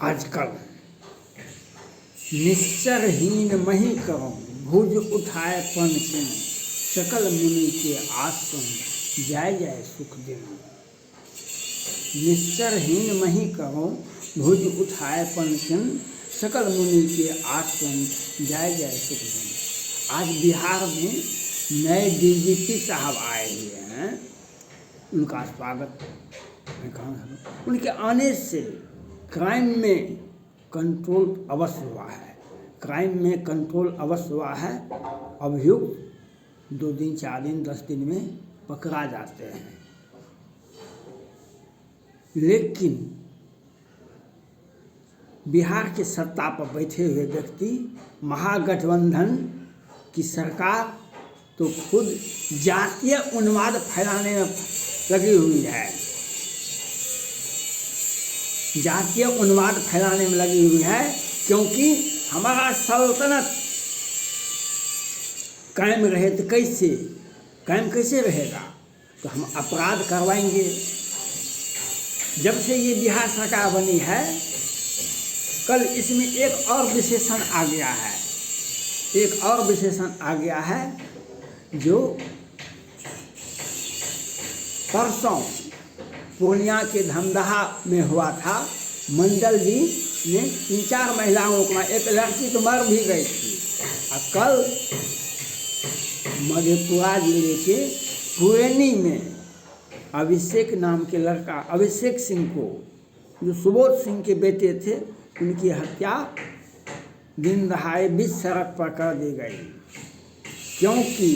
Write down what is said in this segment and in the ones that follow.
आजकल निश्चरहीन मही करो, भुज उठाए पन किन, सकल मुनि के आसन जाय जाय सुख दिन। निश्चरहीन मही करो, भुज उठाए पन किन, सकल मुनि के आसन जाय जाय सुख दिन। आज बिहार में नए डीजीपी साहब आए हुए हैं, उनका स्वागत मैं कहूँ। उनके आने से क्राइम में कंट्रोल अवश्य हुआ है, क्राइम में कंट्रोल अवश्य हुआ है। अभियुक्त 2 दिन 4 दिन 10 दिन में पकड़ा जाते हैं, लेकिन बिहार के सत्ता पर बैठे हुए व्यक्ति, महागठबंधन की सरकार तो खुद जातीय उन्माद फैलाने में लगी हुई है, जातीय उन्माद फैलाने में लगी हुई है। क्योंकि हमारा सल्तनत कायम रहे तो कायम कैसे रहेगा? तो हम अपराध करवाएंगे। जब से ये बिहार सरकार बनी है, कल इसमें एक और विशेषण आ गया है, एक और विशेषण आ गया है जो परसों पूर्णिया के धमदाहा में हुआ था। मंडल जी ने 3-4 महिलाओं को, एक लड़की तो मर भी गई थी। और कल मधेपुरा जिले के पुरैनी में अभिषेक नाम के लड़का, अभिषेक सिंह को, जो सुबोध सिंह के बेटे थे, उनकी हत्या दिन दहाड़े बीच सड़क पर कर दी गई। क्योंकि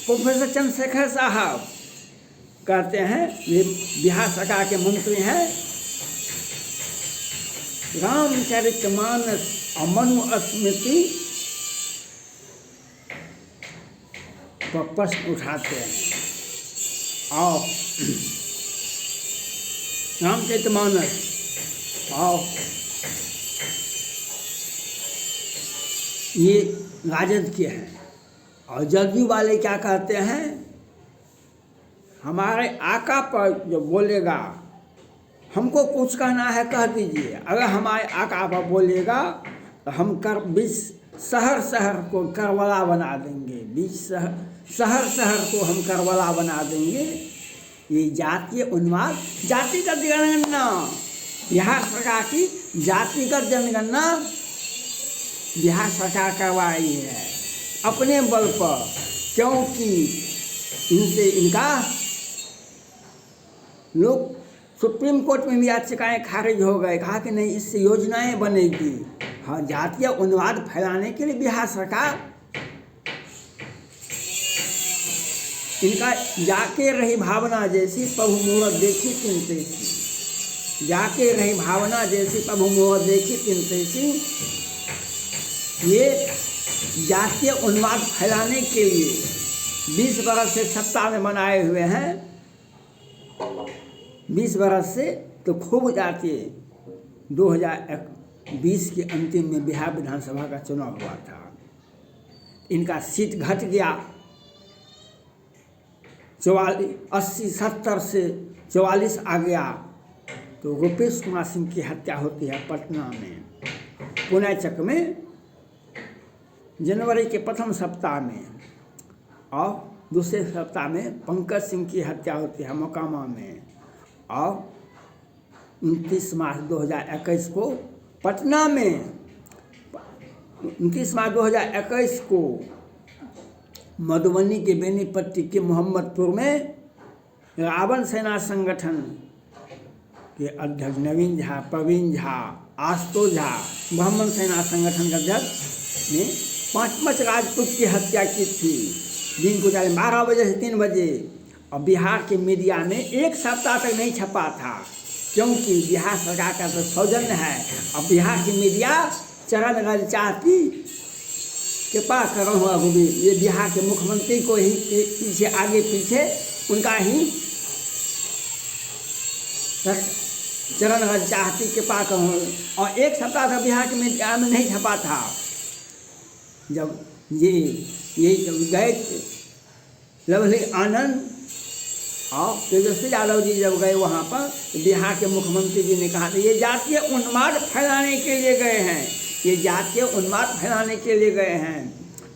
प्रोफेसर चंद्रशेखर साहब कहते हैं, ये बिहार सरकार के मंत्री हैं, रामचरितमानस और मनुस्मृति पर प्रश्न उठाते हैं। और रामचरितमानस और ये राजद के हैं, और जदयू वाले क्या कहते हैं, हमारे आका पर जो बोलेगा, हमको कुछ कहना है कह दीजिए, अगर हमारे आका पर बोलेगा तो हम 20 शहर को करबला बना देंगे, 20 शहर को हम करबला बना देंगे। ये जातीय उन्माद, जातिगत जनगणना, बिहार सरकार की जातिगत जनगणना बिहार सरकार करवाई है अपने बल पर। क्योंकि इनसे इनका लोग सुप्रीम कोर्ट में भी याचिकाएं खारिज हो गए, कहा कि नहीं, इससे योजनाएं बनेगी। हाँ, जातीय उन्माद फैलाने के लिए बिहार सरकार, इनका जाके रही भावना जैसी प्रभु मुहूर्त देखी तिन तैसी, जाके रही भावना जैसी प्रभु मुहूर्त देखी तिन तैसी। ये जातीय उन्माद फैलाने के लिए 20 बरस से सत्ता में बनाए हुए हैं, 20 बरस से तो खूब जातीय। 2020 के अंतिम में बिहार विधानसभा का चुनाव हुआ था, इनका सीट घट गया, 80-70 से 44 आ गया। तो रूपेश कुमार सिंह की हत्या होती है पटना में, पुणेचक में, जनवरी के प्रथम सप्ताह में। और दूसरे सप्ताह में पंकज सिंह की हत्या होती है मोकामा में। और 29 मार्च 2021 को पटना में, 29 मार्च 2021 को मधुबनी के बेनीपट्टी के मोहम्मदपुर में रावण सेना संगठन के अध्यक्ष नवीन झा, प्रवीण झा, आशुतोष झा, ब्राह्मण सेना संगठन के अध्यक्ष ने 5 राजपूत की हत्या की थी दिन को 12 बजे से 3 बजे। और बिहार के मीडिया में 1 सप्ताह तक नहीं छपा था, क्योंकि बिहार सरकार का तो सौजन्य है। और बिहार की मीडिया चरण चाहती के पास कर हुआ भी, ये बिहार के मुख्यमंत्री को ही पीछे आगे पीछे उनका ही चरण चाहती के पास। और 1 सप्ताह तक बिहार के मीडिया में नहीं छपा था। जब ये गए लवली आनंद और तेजस्वी यादव जी जब गए वहाँ पर, बिहार के मुख्यमंत्री जी ने कहा था ये जातीय उन्माद फैलाने के लिए गए हैं, ये जातीय उन्माद फैलाने के लिए गए हैं।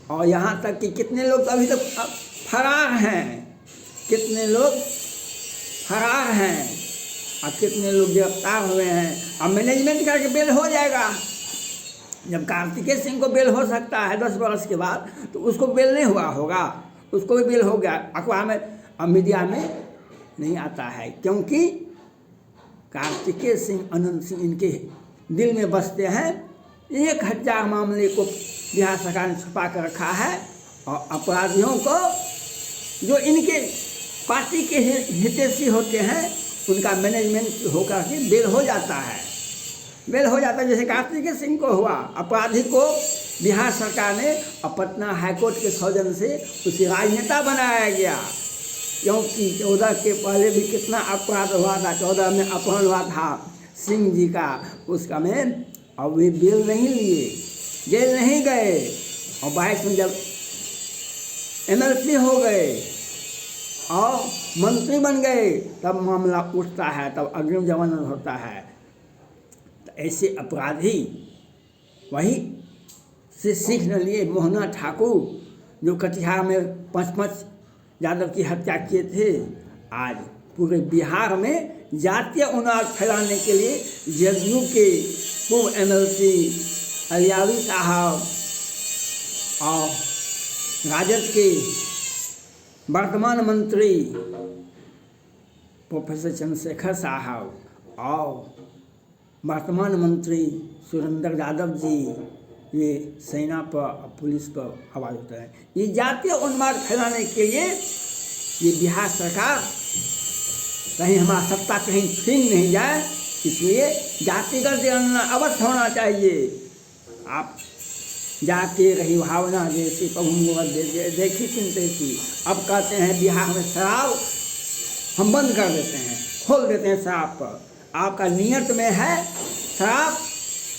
और यहाँ तक कि कितने लोग अभी तक फरार हैं, कितने लोग फरार हैं और कितने लोग गिरफ्तार हुए हैं। अब मैनेजमेंट करके बेल हो जाएगा। जब कार्तिकेय सिंह को बेल हो सकता है 10 वर्ष के बाद, तो उसको बेल नहीं हुआ होगा, उसको भी बेल हो गया। अखबार में और मीडिया में नहीं आता है, क्योंकि कार्तिकेय सिंह, अनंत सिंह इनके दिल में बसते हैं। 1000 मामले को बिहार सरकार ने छुपा कर रखा है और अपराधियों को जो इनके पार्टी के हितैषी होते हैं उनका मैनेजमेंट होकर के बेल हो जाता है, बेल हो जाता है। जैसे कार्तिकेय सिंह को हुआ, अपराधी को बिहार सरकार ने और पटना हाईकोर्ट के सौजन्य से उसे राजनेता बनाया गया, क्योंकि 14 के पहले भी कितना अपराध हुआ था। 14 में अपहरण हुआ था सिंह जी का, उसका में अब वे बेल नहीं लिए, जेल नहीं गए। और 22 में जब MLC हो गए और मंत्री बन गए, तब मामला उठता है, तब अग्रिम जमानत होता है। तो ऐसे अपराधी वही से सीख न लिए। मोहना ठाकुर जो कटिहार में 5 यादव की हत्या किए थे, आज पूरे बिहार में जातीय उन्माद फैलाने के लिए जदयू के पूर्व MLC अलियावी साहब और राजद के वर्तमान मंत्री प्रोफेसर चंद्रशेखर साहब और वर्तमान मंत्री सुरेंद्र यादव जी, ये सेना पर पुलिस पर आवाज़ उठा है। ये जातीय उन्माद फैलाने के लिए ये बिहार सरकार कहीं हमारा सत्ता कहीं छीन नहीं जाए, इसलिए जातिगत जनगणना अवश्य होना चाहिए। आप जाके रही भावना जैसी प्रभु देखी चिंते थी। अब कहते हैं बिहार में शराब हम बंद कर देते हैं, खोल देते हैं शराब पर। आपका नियत में है शराब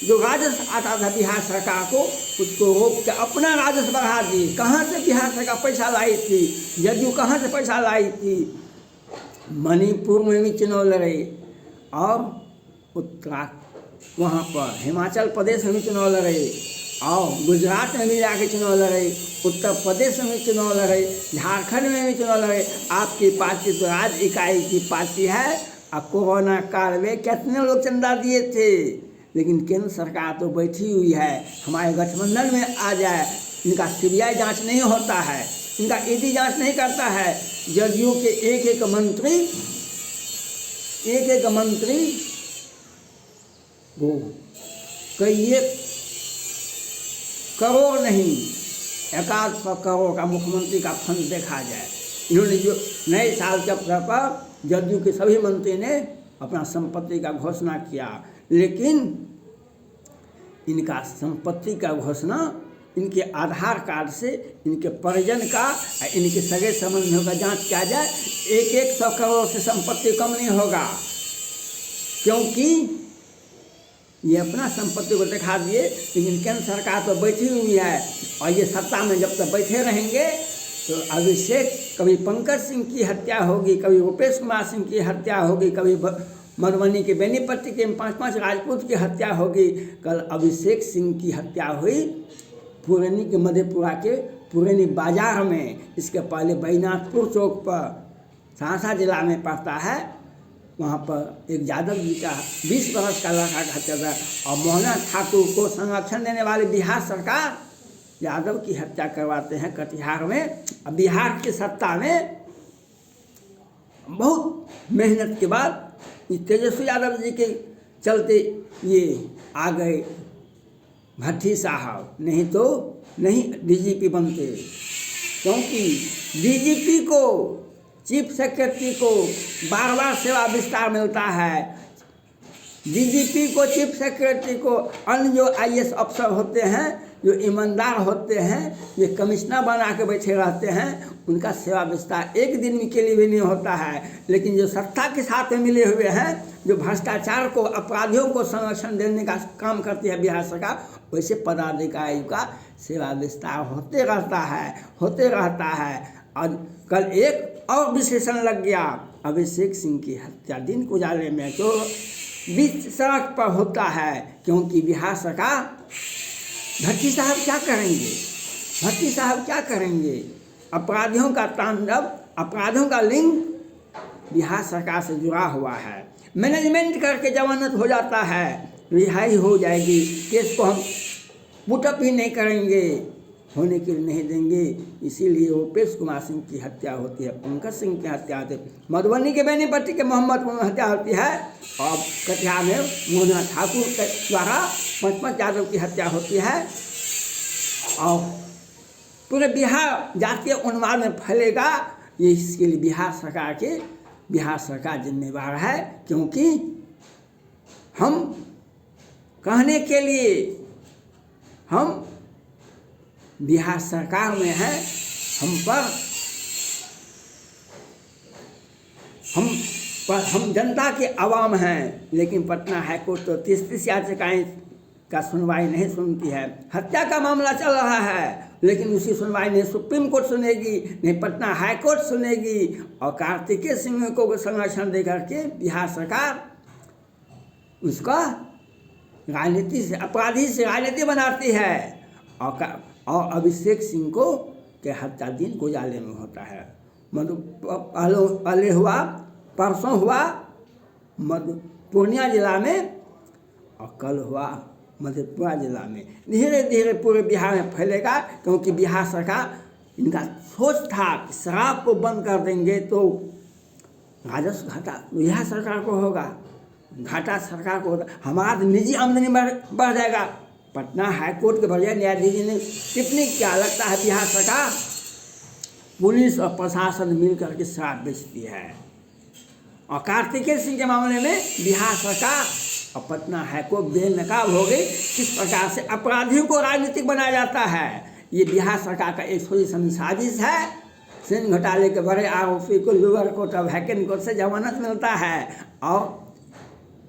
जो राजस्व आता था बिहार सरकार को, उसको रोक के अपना राजस्व बढ़ा दी। कहाँ से बिहार सरकार पैसा लाई थी? जदयू कहाँ से पैसा लाई थी? मणिपुर में भी चुनाव लड़े और उत्तराखंड वहाँ पर हिमाचल प्रदेश में भी चुनाव लड़े और गुजरात में भी जाके चुनाव लड़े, उत्तर प्रदेश में भी चुनाव लड़े, झारखंड में भी चुनाव लड़े। आपकी पार्टी तो राज्य इकाई की पार्टी है। और कोरोना काल में कितने लोग चंदा दिए थे, लेकिन केंद्र सरकार तो बैठी हुई है। हमारे गठबंधन में आ जाए, इनका CBI जांच नहीं होता है, इनका ED जांच नहीं करता है। जदयू के एक एक मंत्री वो कई करोड़ नहीं 100 करोड़ का मुख्यमंत्री का फंड देखा जाए। इन्होंने जो नए साल के अवसर पर जदयू के सभी मंत्री ने अपना संपत्ति का घोषणा किया, लेकिन इनका संपत्ति का घोषणा इनके आधार कार्ड से इनके परिजन का, इनके सगे संबंधियों का जांच किया जाए। 100 करोड़ से संपत्ति कम नहीं होगा, क्योंकि ये अपना संपत्ति को दिखा दिए। लेकिन केंद्र सरकार तो बैठी हुई है और ये सत्ता में जब तक बैठे रहेंगे तो अभिषेक, कभी पंकज सिंह की हत्या होगी, कभी रूपेश कुमार सिंह की हत्या होगी, कभी मधुबनी के बेनीपट्टी के 5 राजपूत की हत्या होगी। कल अभिषेक सिंह की हत्या हुई पुरैनी के मधेपुरा के पुरैनी बाजार में। इसके पहले बैनाथपुर चौक पर, सहरसा जिला में पड़ता है, वहाँ पर एक यादव जी का 20 वर्ष का लड़का का हत्या था। और मोहना ठाकुर को संरक्षण देने वाली बिहार सरकार यादव की हत्या करवाते हैं कटिहार में। अब बिहार की सत्ता में बहुत मेहनत के बाद तेजस्वी यादव जी के चलते ये आ गए भट्टी साहब, नहीं तो नहीं DGP बनते। क्योंकि DGP को, चीफ सेक्रेटरी को बार बार सेवा विस्तार मिलता है। DGP को, चीफ सेक्रेटरी को, अन्य जो IAS अफसर होते हैं, जो ईमानदार होते हैं, ये कमिश्नर बना के बैठे रहते हैं, उनका सेवा विस्तार एक दिन के लिए भी नहीं होता है। लेकिन जो सत्ता के साथ में मिले हुए हैं, जो भ्रष्टाचार को, अपराधियों को संरक्षण देने का काम करती है बिहार सरकार, वैसे पदाधिकारियों का सेवा विस्तार होते रहता है। और कल एक और विशेषण लग गया। अभिषेक सिंह की हत्या दिन उजाले में जो बीच सड़क पर होता है, क्योंकि बिहार सरकार भट्टी साहब क्या करेंगे, भट्टी साहब क्या करेंगे? अपराधियों का तांडव, अपराधियों का लिंक बिहार सरकार से जुड़ा हुआ है। मैनेजमेंट करके जमानत हो जाता है, रिहाई हो जाएगी, केस को हम पुटअप ही नहीं करेंगे, होने के लिए नहीं देंगे। इसीलिए ओपेश कुमार सिंह की हत्या होती है, पंकज सिंह की हत्या होती है, मधुबनी के बेनीपट्टी के मोहम्मद की हत्या होती है, और कटिहार में मोहना ठाकुर के द्वारा पंचमत यादव की हत्या होती है। और पूरे बिहार जातीय उन्माद में फैलेगा, ये इसके लिए बिहार सरकार जिम्मेवार है। क्योंकि हम कहने के लिए हम बिहार सरकार में हैं, हम जनता के आवाम हैं, लेकिन पटना हाईकोर्ट तो 30 याचिकाएं का सुनवाई नहीं सुनती है। हत्या का मामला चल रहा है, लेकिन उसकी सुनवाई नहीं सुप्रीम कोर्ट सुनेगी, नहीं पटना हाईकोर्ट सुनेगी। और कार्तिकेय सिंह को संरक्षण दे करके बिहार सरकार उसका राजनीति से, अपराधी से राजनीति बनाती है। और अभिषेक सिंह को के हत्या दिन उजाले में होता है। पहले हुआ, परसों हुआ पूर्णिया जिला में, और कल हुआ मधेपुरा जिला में। धीरे धीरे पूरे बिहार में फैलेगा, क्योंकि बिहार सरकार, इनका सोच था कि शराब को बंद कर देंगे तो राजस्व घाटा बिहार सरकार को होगा, घाटा सरकार को होगा, हमारा निजी आमदनी बढ़ जाएगा। पटना हाईकोर्ट के वरीय न्यायाधीश ने टिप्पणी क्या, लगता है बिहार सरकार पुलिस और प्रशासन मिल करके शराब बेचती है। और कार्तिकेय सिंह के मामले में बिहार सरकार और पटना हाईकोर्ट बेनकाब हो गई। किस प्रकार से अपराधियों को राजनीतिक बनाया जाता है, ये बिहार सरकार का एक सोची साजिश है। सिंध घोटाले के बड़े आरोपी को लोअर कोर्ट और वैकेंट कोर्ट से जमानत मिलता है, और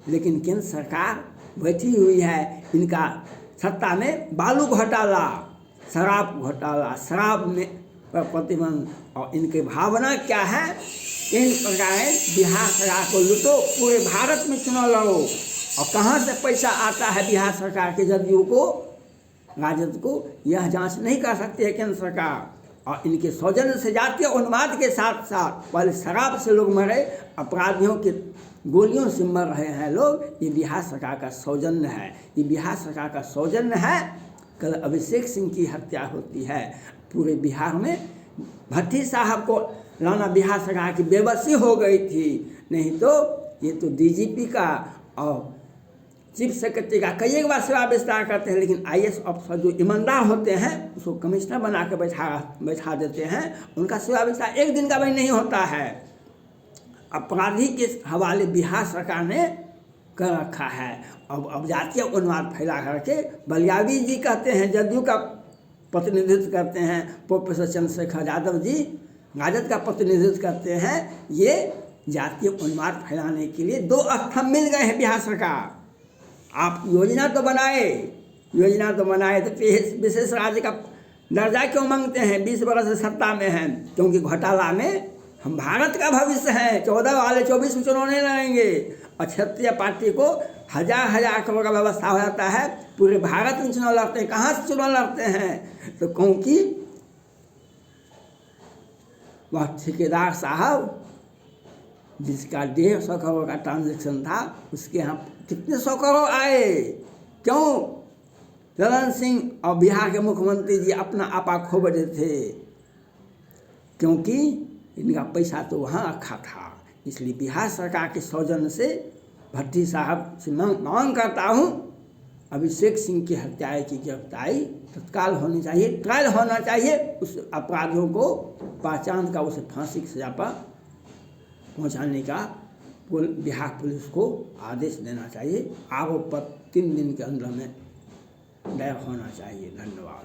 लेकिन केंद्र सरकार बैठी हुई है इनका सत्ता में बालू घोटाला, शराब घोटाला, शराब में पर प्रतिबंध। और इनकी भावना क्या है, इन प्रकार बिहार सरकार को लूटो, पूरे भारत में चुनाव लड़ो। और कहाँ से पैसा आता है बिहार सरकार के जदयू को, राजद को, यह जांच नहीं कर सकती है केंद्र सरकार। और इनके सौजन्य से जातीय उन्माद के साथ साथ पहले शराब से लोग मरे, अपराधियों के गोलियों से मर रहे हैं लोग, ये बिहार सरकार का सौजन्य है, ये बिहार सरकार का सौजन्य है। कल अभिषेक सिंह की हत्या होती है, पूरे बिहार में भट्टी साहब को लाना बिहार सरकार की बेबसी हो गई थी। नहीं तो ये तो डीजीपी का और चीफ सेक्रेटरी का कई एक बार सेवा विस्तार करते हैं, लेकिन आईएएस अफसर जो ईमानदार होते हैं उसको कमिश्नर बना के बैठा देते हैं, उनका सेवा विस्तार एक दिन का भी नहीं होता है। अपराधी के हवाले बिहार सरकार ने कर रखा है। अब जातीय उन्माद फैला करके बलियावी जी कहते हैं, जदयू का प्रतिनिधित्व करते हैं, प्रोफेसर चंद्रशेखर यादव जी राजद का प्रतिनिधित्व करते हैं। ये जातीय उन्माद फैलाने के लिए दो स्तंभ मिल गए हैं बिहार सरकार। आप योजना तो बनाए तो विशेष राज्य का दर्जा क्यों मांगते हैं? 20 वर्ष से सत्ता में हैं, क्योंकि घोटाला में हम भारत का भविष्य है। 14 वाले 24 में चुनाव नहीं लड़ेंगे, और क्षेत्रीय पार्टी को हजार करोड़ का व्यवस्था हो जाता है, पूरे भारत में चुनाव लड़ते हैं। कहाँ से चुनाव लड़ते हैं? तो क्योंकि वह ठेकेदार साहब जिसका 150 करोड़ का ट्रांजेक्शन था, उसके यहाँ कितने 100 करोड़ आए? क्यों? ललन सिंह और बिहार के मुख्यमंत्री जी अपना आपा खो बैठे थे, क्योंकि इनका पैसा तो वहाँ रखा था। इसलिए बिहार सरकार के सौजन्य से भट्टी साहब से मांग करता हूँ, अभिषेक सिंह की हत्याएं की गिरफ्तारी तत्काल होनी चाहिए, ट्रायल होना चाहिए, उस अपराधियों को पहचान का उसे फांसी की सजा पर पहुँचाने का बिहार पुलिस को आदेश देना चाहिए। आरोप पर 3 दिन के अंदर में दायर होना चाहिए। धन्यवाद।